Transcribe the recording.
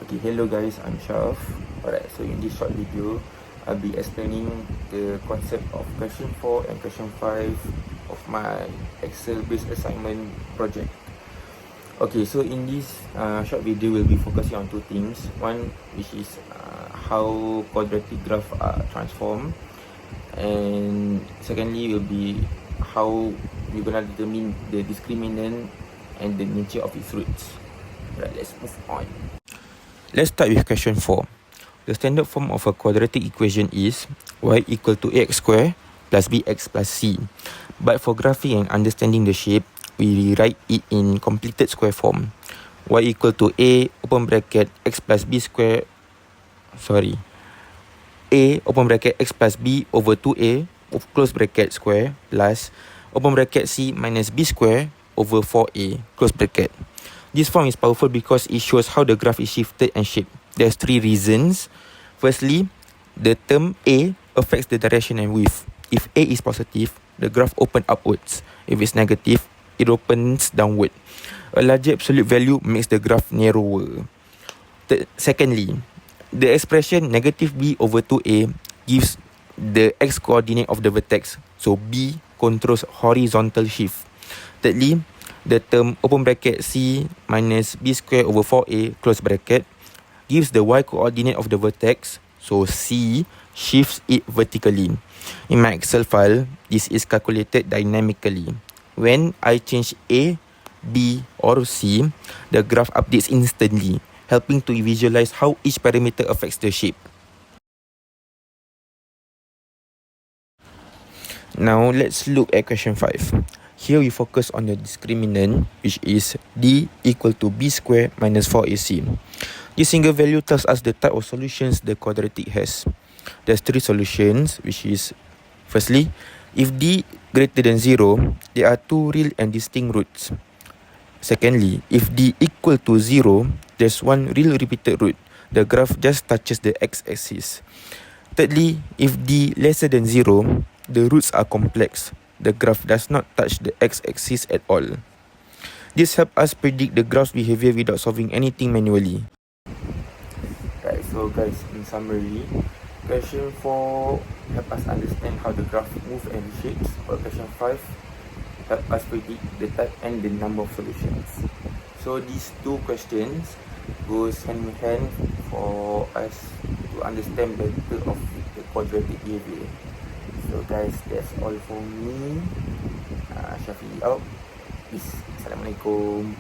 Okay, hello guys, I'm Shaf. Alright, so in this short video, I'll be explaining the concept of question 4 and question 5 of my Excel-based assignment project. Okay, so in this short video, we'll be focusing on two things. One, which is how quadratic graph are transformed, and secondly will be how we're gonna determine the discriminant and the nature of its roots. Right, let's move on. Let's start with question 4. The standard form of a quadratic equation is y equal to ax squared plus bx plus c. But for graphing and understanding the shape, we rewrite it in completed square form. Y equal to a open bracket x plus b square, a open bracket x plus b over 2a close bracket square plus open bracket c minus b square over 4a close bracket. This form is powerful because it shows how the graph is shifted and shaped. There's three reasons. Firstly, the term a affects the direction and width. If a is positive, the graph opens upwards. If it's negative, it opens downward. A larger absolute value makes the graph narrower. Secondly, the expression negative b over 2a gives the x coordinate of the vertex, so b controls horizontal shift. Thirdly, the term open bracket c minus b square over 4a close bracket gives the y coordinate of the vertex, so c shifts it vertically. In my Excel file, this is calculated dynamically. When I change a, b or c, the graph updates instantly, helping to visualize how each parameter affects the shape. Now let's look at question 5. Here we focus on the discriminant, which is d equal to b square minus 4ac. This single value tells us the type of solutions the quadratic has. There's three solutions, which is firstly, if d greater than 0, there are two real and distinct roots. Secondly, if d equal to 0, there's one real repeated root. The graph just touches the x-axis. Thirdly, if d lesser than 0, the roots are complex. The graph does not touch the x-axis at all. This helps us predict the graph's behavior without solving anything manually. Right, so guys, in summary, question 4 help us understand how the graph moves and shapes, while question 5 help us predict the type and the number of solutions. So these two questions goes hand in hand for us to understand better of the quadratic behavior. So guys, that's all for me. Syafiq out. Peace. Assalamualaikum.